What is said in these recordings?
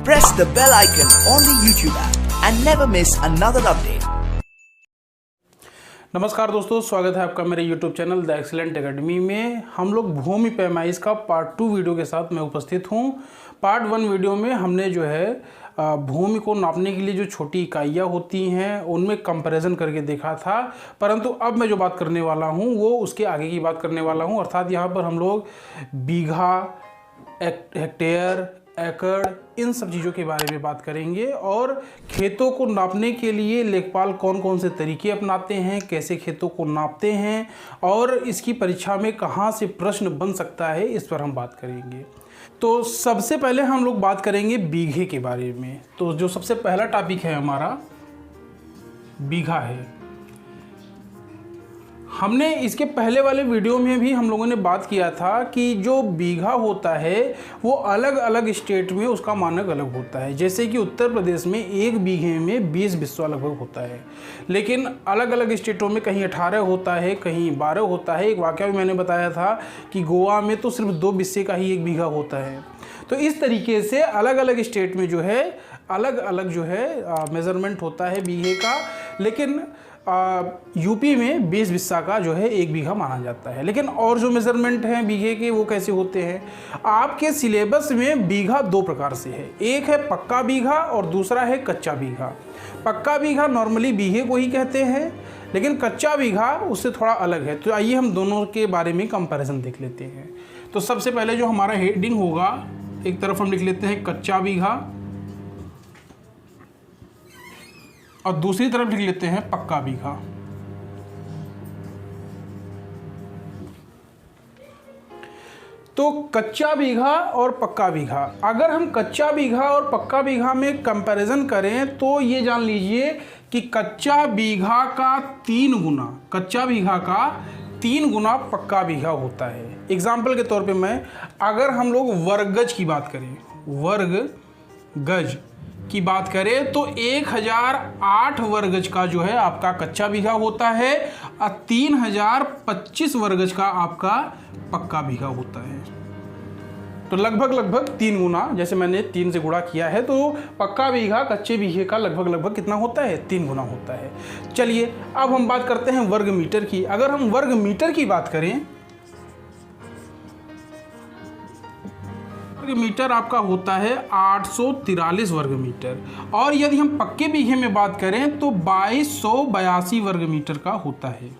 Press the bell icon on the YouTube app and never miss another update. नमस्कार दोस्तों, स्वागत है आपका मेरे YouTube channel the excellent academy में। हम लोग भूमि पैमाइश का पार्ट 2 वीडियो के साथ मैं उपस्थित हूँ। पार्ट 1 वीडियो में हमने जो है भूमि को नापने के लिए जो छोटी इकाइयाँ होती हैं उनमें कंपैरिजन करके देखा था, परंतु अब मैं जो बात करने वाला हूँ वो उसके आगे की बात करने वाला हूँ। अर्थात यहाँ पर हम लोग बीघा, हेक्टेयर, एकड़, इन सब चीज़ों के बारे में बात करेंगे और खेतों को नापने के लिए लेखपाल कौन कौन से तरीके अपनाते हैं, कैसे खेतों को नापते हैं और इसकी परीक्षा में कहाँ से प्रश्न बन सकता है, इस पर हम बात करेंगे। तो सबसे पहले हम लोग बात करेंगे बीघे के बारे में। तो जो सबसे पहला टॉपिक है हमारा बीघा है। हमने इसके पहले वाले वीडियो में भी हम लोगों ने बात किया था कि जो बीघा होता है वो अलग अलग स्टेट में उसका मानक अलग होता है। जैसे कि उत्तर प्रदेश में एक बीघे में 20 बिस्वा लगभग होता है, लेकिन अलग अलग स्टेटों में कहीं 18 होता है, कहीं 12 होता है। एक वाकया भी मैंने बताया था कि गोवा में तो सिर्फ 2 बिस्से का ही 1 बीघा होता है। तो इस तरीके से अलग अलग स्टेट में जो है अलग अलग जो है मेज़रमेंट होता है बीघे का, लेकिन यूपी में 20 बिस्सा का जो है 1 बीघा माना जाता है। लेकिन और जो मेज़रमेंट हैं बीघे के वो कैसे होते हैं? आपके सिलेबस में बीघा 2 प्रकार से है, एक है पक्का बीघा और दूसरा है कच्चा बीघा। पक्का बीघा नॉर्मली बीघे को ही कहते हैं, लेकिन कच्चा बीघा उससे थोड़ा अलग है। तो आइए हम दोनों के बारे में कंपैरिजन देख लेते हैं। तो सबसे पहले जो हमारा हेडिंग होगा, एक तरफ हम लिख लेते हैं कच्चा बीघा और दूसरी तरफ लिख लेते हैं पक्का बीघा। तो कच्चा बीघा और पक्का बीघा, अगर हम कच्चा बीघा और पक्का बीघा में कंपैरिजन करें तो ये जान लीजिए कि कच्चा बीघा का 3 गुना, कच्चा बीघा का 3 गुना पक्का बीघा होता है। एग्जाम्पल के तौर पे अगर हम लोग वर्ग गज की बात करें, वर्ग गज की बात करें तो 1008 वर्ग गज का जो है आपका कच्चा बीघा होता है और 3025 वर्ग गज का आपका पक्का बीघा होता है। तो लगभग 3 गुना, जैसे मैंने 3 से गुणा किया है तो पक्का बीघा कच्चे बीघे का लगभग कितना होता है? 3 गुना होता है। चलिए अब हम बात करते हैं वर्ग मीटर की। अगर हम वर्ग मीटर की बात करें, वर्ग मीटर आपका होता है 843 वर्ग मीटर, और यदि हम पक्के बीघे में बात करें तो 2282 वर्ग मीटर का होता है।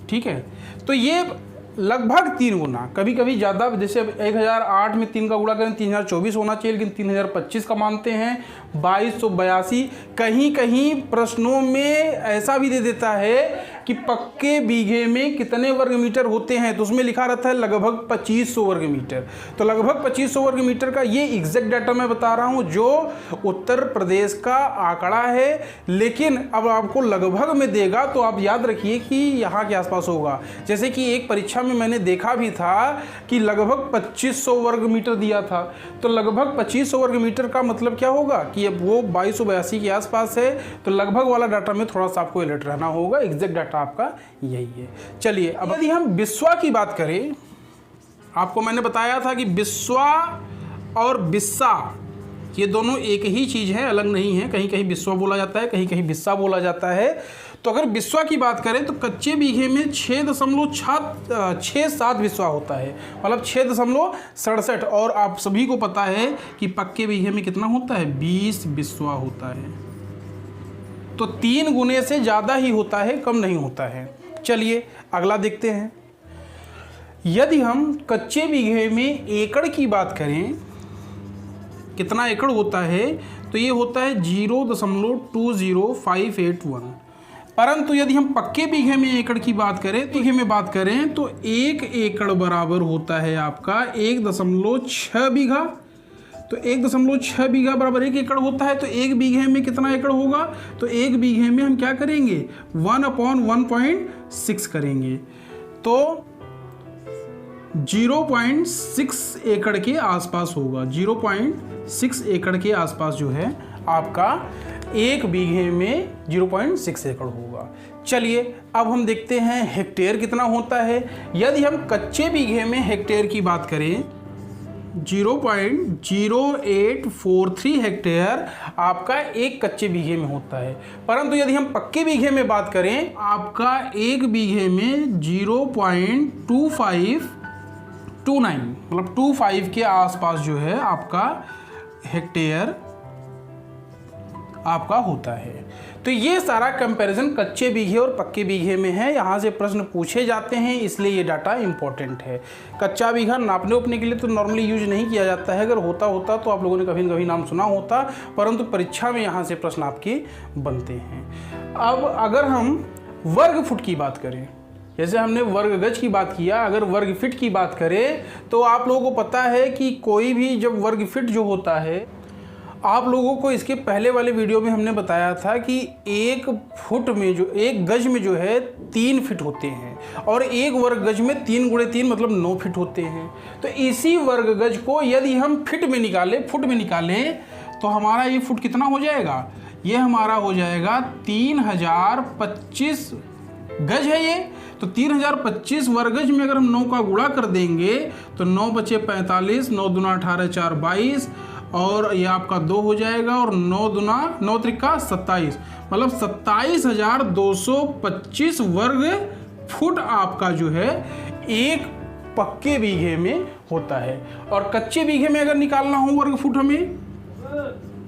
ठीक है, तो ये लगभग 3 गुना, कभी कभी ज़्यादा, जैसे 1008 में 3 का गुणा करें 3024 होना चाहिए, लेकिन 3025 का मानते हैं। 2282, कहीं कहीं प्रश्नों में ऐसा भी दे देता है कि पक्के बीघे में कितने वर्ग मीटर होते हैं, तो उसमें लिखा रहता है लगभग 2500 वर्ग मीटर। तो लगभग 2500 वर्ग मीटर का ये एग्जैक्ट डाटा मैं बता रहा हूँ जो उत्तर प्रदेश का आंकड़ा है, लेकिन अब आपको लगभग में देगा तो आप याद रखिए कि यहाँ के आसपास होगा। जैसे कि एक परीक्षा में मैंने देखा भी था कि लगभग 2500 वर्ग मीटर दिया था, तो लगभग 2500 वर्ग मीटर का मतलब क्या होगा कि अब वो 2282 के आसपास है। तो लगभग वाला डाटा में थोड़ा सा आपको अलर्ट रहना होगा, एग्जैक्ट डाटा आपका यही है। चलिए अब यदि हम बिस्वा की बात करें, आपको मैंने बताया था कि बिस्वा और बिस्सा ये दोनों एक ही चीज़ है, अलग नहीं है। कहीं कहीं बिस्वा बोला जाता है, कहीं कहीं बिस्सा बोला जाता है। तो अगर बिस्वा की बात करें तो कच्चे बीघे में 6.67 बिस्वा होता है, मतलब 6.67। और आप सभी को पता है कि पक्के बीघे में कितना होता है? 20 बिस्वा होता है। तो 3 गुने से ज़्यादा ही होता है, कम नहीं होता है। चलिए अगला देखते हैं। यदि हम कच्चे बीघे में एकड़ की बात करें, कितना एकड़ होता है, तो ये होता है 0.20581। परंतु यदि हम पक्के बीघे में एकड़ की बात करें, बीघे में बात करें तो 1 एकड़ बराबर होता है आपका 1.6 बीघा। तो 1.6 बीघा बराबर 1 एकड़ होता है। तो 1 बीघे में कितना एकड़ होगा? तो 1 बीघे में हम क्या करेंगे? 1/1.6 करेंगे, तो 0.6 एकड़ के आसपास होगा। 0.6 एकड़ के आसपास जो है आपका 1 बीघे में 0.6 एकड़ होगा। चलिए अब हम देखते हैं हेक्टेयर कितना होता है। यदि हम कच्चे बीघे में हेक्टेयर की बात करें, 0.0843 हेक्टेयर आपका एक कच्चे बीघे में होता है। परंतु यदि हम पक्के बीघे में बात करें, आपका एक बीघे में 0.2529 मतलब 25 के आसपास जो है आपका हेक्टेयर आपका होता है। तो ये सारा कंपैरिजन कच्चे बीघे और पक्के बीघे में है। यहाँ से प्रश्न पूछे जाते हैं, इसलिए ये डाटा इंपॉर्टेंट है। कच्चा बीघा नापने उपने के लिए तो नॉर्मली यूज नहीं किया जाता है, अगर होता तो आप लोगों ने कभी न कभी नाम सुना होता, परंतु परीक्षा में यहाँ से प्रश्न आपके बनते हैं। अब अगर हम वर्ग फुट की बात करें, जैसे हमने वर्ग गज की बात किया, अगर वर्ग फीट की बात करें तो आप लोगों को पता है कि कोई भी जब वर्ग फीट जो होता है, आप लोगों को इसके पहले वाले वीडियो में हमने बताया था कि एक फुट में जो एक गज में जो है 3 फीट होते हैं और एक वर्ग गज में 3 × 3 मतलब 9 फीट होते हैं। तो इसी वर्ग गज को यदि हम फुट में निकालें तो हमारा ये फुट कितना हो जाएगा, ये हमारा हो जाएगा 3025 गज है ये। तो 3025 वर्ग गज में अगर हम 9 का गुणा कर देंगे तो 9 बचे 45, 9 दूना 18, 4 22 और ये आपका 2 हो जाएगा और 9 दूना 9 त्रिका 27 मतलब 27,225 वर्ग फुट आपका जो है एक पक्के बीघे में होता है। और कच्चे बीघे में अगर निकालना हो वर्ग फुट हमें,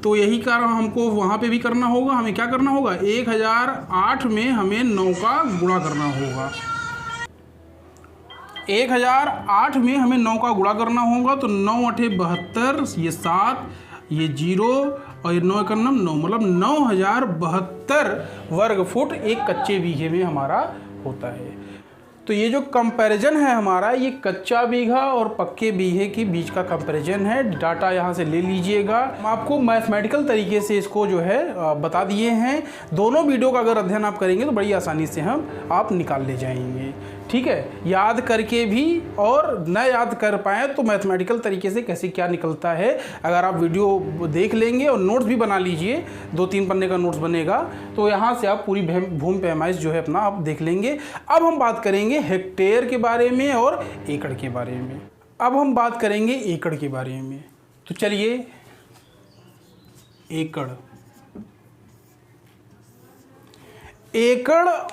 तो यही कारण हमको वहाँ पे भी करना होगा। हमें क्या करना होगा, 1008 में हमें 9 का गुणा करना होगा। 1008 में हमें 9 का गुणा करना होगा, तो 9 × 8 72, ये 7, ये 0 और ये 9 × 9 9 मतलब 9072 वर्ग फुट एक कच्चे बीघे में हमारा होता है। तो ये जो कंपैरिजन है हमारा, ये कच्चा बीघा और पक्के बीघे के बीच का कंपैरिजन है। डाटा यहाँ से ले लीजिएगा। हम आपको मैथमेटिकल तरीके से इसको जो है बता दिए हैं। दोनों वीडियो का अगर अध्ययन आप करेंगे तो बड़ी आसानी से आप निकाल ले जाएंगे। ठीक है, याद करके भी और न याद कर पाएँ तो मैथमेटिकल तरीके से कैसे क्या निकलता है, अगर आप वीडियो देख लेंगे और नोट्स भी बना लीजिए, 2-3 पन्ने का नोट्स बनेगा, तो यहाँ से आप पूरी भूमि पैमाइश जो है अपना आप देख लेंगे। अब हम बात करेंगे हेक्टेयर के बारे में और एकड़ के बारे में। अब हम बात करेंगे एकड़ के बारे में। तो चलिए, एकड़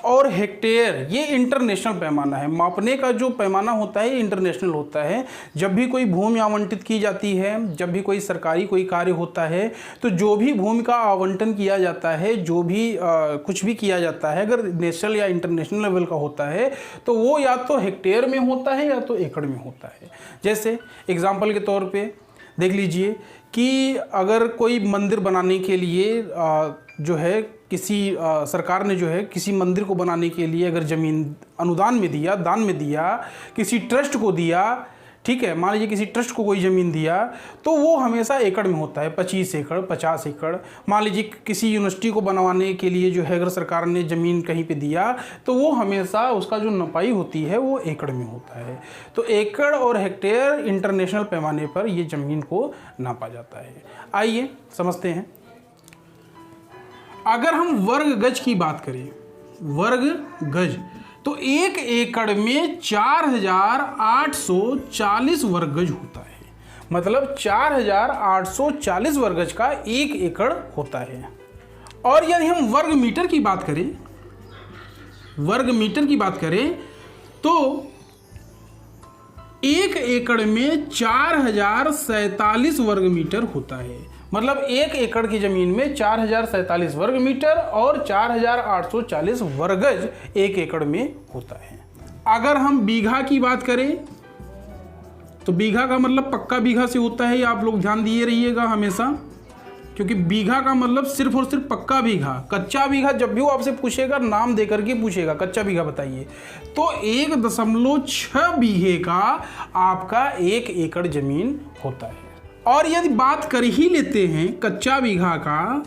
और हेक्टेयर ये इंटरनेशनल पैमाना है। मापने का जो पैमाना होता है इंटरनेशनल होता है। जब भी कोई भूमि आवंटित की जाती है, जब भी कोई सरकारी कोई कार्य होता है, तो जो भी भूमि का आवंटन किया जाता है, जो भी कुछ भी किया जाता है, अगर नेशनल या इंटरनेशनल लेवल का होता है तो वो या तो हेक्टेयर में होता है या तो एकड़ में होता है। जैसे एग्जाम्पल के तौर पर देख लीजिए कि अगर कोई मंदिर बनाने के लिए जो है किसी सरकार ने जो है किसी मंदिर को बनाने के लिए अगर ज़मीन अनुदान में दिया, दान में दिया, किसी ट्रस्ट को दिया, ठीक है, मान लीजिए किसी ट्रस्ट को कोई ज़मीन दिया, तो वो हमेशा एकड़ में होता है। 25 एकड़, 50 एकड़। मान लीजिए किसी यूनिवर्सिटी को बनवाने के लिए जो है अगर सरकार ने ज़मीन कहीं पे दिया, तो वो हमेशा उसका जो नपाई होती है वो एकड़ में होता है। तो एकड़ और हेक्टेयर इंटरनेशनल पैमाने पर ये ज़मीन को नापा जाता है। आइए समझते हैं। अगर हम वर्ग गज की बात करें, वर्ग गज, तो 1 एकड़ में 4840 वर्ग गज होता है। मतलब 4840 वर्ग गज का 1 एकड़ होता है। और यदि हम वर्ग मीटर की बात करें, तो 1 एकड़ में 4047 वर्ग मीटर होता है। मतलब 1 एकड़ की ज़मीन में 4047 वर्ग मीटर और 4840 वर्ग गज 1 एकड़ में होता है। अगर हम बीघा की बात करें, तो बीघा का मतलब पक्का बीघा से होता है, ये आप लोग ध्यान दिए रहिएगा हमेशा, क्योंकि बीघा का मतलब सिर्फ और सिर्फ पक्का बीघा। कच्चा बीघा जब भी वो आपसे पूछेगा, नाम दे करके पूछेगा, कच्चा बीघा बताइए, तो 1.6 बीघे का आपका 1 एकड़ ज़मीन होता है। और यदि बात कर ही लेते हैं कच्चा बीघा का,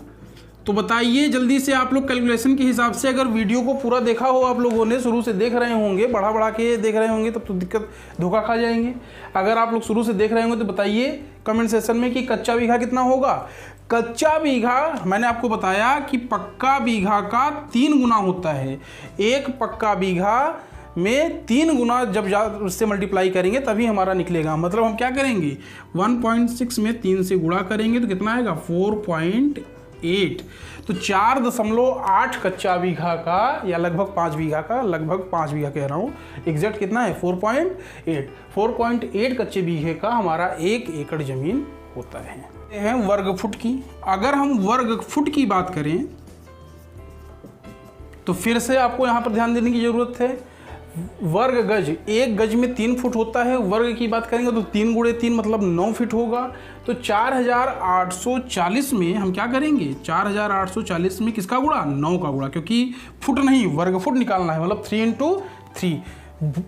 तो बताइए जल्दी से आप लोग कैलकुलेशन के हिसाब से, अगर वीडियो को पूरा देखा हो आप लोगों ने, शुरू से देख रहे होंगे, बढ़ा के देख रहे होंगे, तब तो धोखा खा जाएंगे। अगर आप लोग शुरू से देख रहे होंगे तो बताइए कमेंट सेक्शन में कि कच्चा बीघा कितना होगा। कच्चा बीघा मैंने आपको बताया कि पक्का बीघा का 3 गुना होता है। एक पक्का बीघा में 3 गुना जब उससे मल्टीप्लाई करेंगे तभी हमारा निकलेगा। मतलब हम क्या करेंगे, 1.6 में 3 से गुणा करेंगे तो कितना आएगा 4.8। तो 4.8 कच्चा बीघा का या लगभग 5 बीघा का, लगभग 5 बीघा कह रहा हूँ, एग्जैक्ट कितना है 4.8 कच्चे बीघे का हमारा 1 एकड़ जमीन होता है। वर्ग फुट की, अगर हम वर्ग फुट की बात करें तो फिर से आपको यहाँ पर ध्यान देने की जरूरत है। वर्ग गज, 1 गज में 3 फुट होता है। वर्ग की बात करेंगे तो 3 गुणे 3 मतलब 9 फीट होगा। तो 4840 में हम क्या करेंगे, 4840 में किसका गुणा, 9 का गुणा, क्योंकि फुट नहीं वर्ग फुट निकालना है, मतलब 3 × 3।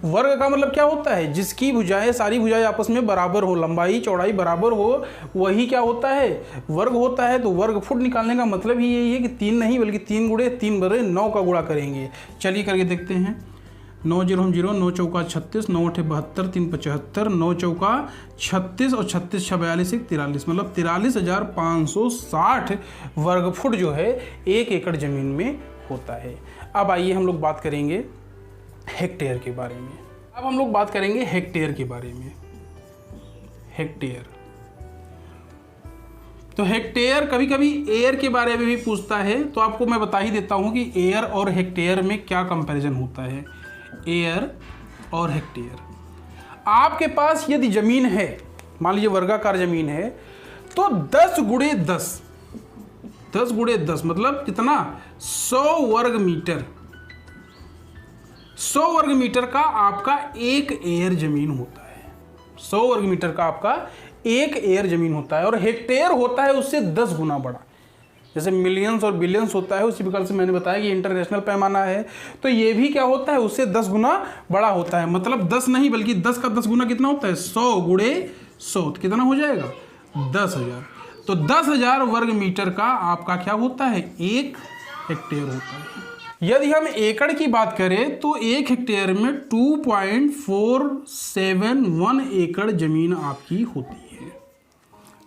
वर्ग का मतलब क्या होता है, जिसकी भुजाएं, सारी भुजाएं आपस में बराबर हो, लंबाई चौड़ाई बराबर हो, वही क्या होता है, वर्ग होता है। तो वर्ग फुट निकालने का मतलब ही यही है कि 3 नहीं बल्कि 3 गुणे 3 बड़े 9 का गुणा करेंगे। चलिए करके देखते हैं। 9 0 0, 9 चौका 36, 9 8 72, 3 75, 9 चौका 36 और 36 6 42 1 43, मतलब 43,560 वर्ग फुट जो है 1 एकड़ जमीन में होता है। अब आइए हम लोग बात करेंगे हेक्टेयर के बारे में। अब हम लोग बात करेंगे हेक्टेयर के बारे में। हेक्टेयर, तो हेक्टेयर कभी कभी एयर के बारे में भी पूछता है, तो आपको मैं बता ही देता हूं कि एयर और हेक्टेयर में क्या कंपैरिजन होता है। एयर और हेक्टेयर, आपके पास यदि जमीन है, मान लीजिए वर्गाकार जमीन है, तो 10 गुणे 10 मतलब कितना, 100 वर्ग मीटर। 100 वर्ग मीटर का आपका 1 एयर जमीन होता है। 100 वर्ग मीटर का आपका 1 एयर जमीन होता है। और हेक्टेयर होता है उससे 10 गुना बड़ा। जैसे मिलियंस और बिलियंस होता है, उसी प्रकार से मैंने बताया कि इंटरनेशनल पैमाना है, तो ये भी क्या होता है, उससे 10 गुना बड़ा होता है। मतलब 10 नहीं बल्कि 10 का 10 गुना कितना होता है, 100 गुणे 100, तो कितना हो जाएगा 10,000। तो 10,000 वर्ग मीटर का आपका क्या होता है, 1 हेक्टेयर होता है। यदि हम एकड़ की बात करें तो 1 हेक्टेयर में 2.471 एकड़ जमीन आपकी होती है।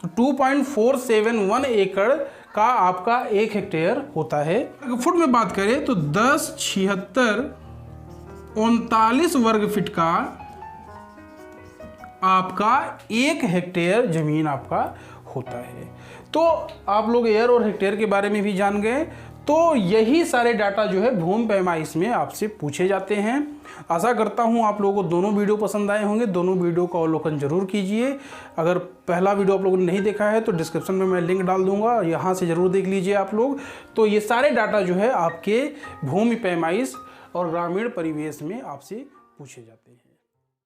तो 2.471 एकड़ का आपका 1 हेक्टेयर होता है। फुट में बात करें तो 10 76 39 वर्ग फीट का आपका 1 हेक्टेयर जमीन आपका होता है। तो आप लोग एयर और हेक्टेयर के बारे में भी जान गए। तो यही सारे डाटा जो है भूमि पैमाइश में आपसे पूछे जाते हैं। आशा करता हूं आप लोगों को दोनों वीडियो पसंद आए होंगे। दोनों वीडियो का अवलोकन जरूर कीजिए। अगर पहला वीडियो आप लोगों ने नहीं देखा है तो डिस्क्रिप्शन में मैं लिंक डाल दूंगा, यहाँ से ज़रूर देख लीजिए आप लोग। तो ये सारे डाटा जो है आपके भूमि पैमाइश और ग्रामीण परिवेश में आपसे पूछे जाते हैं।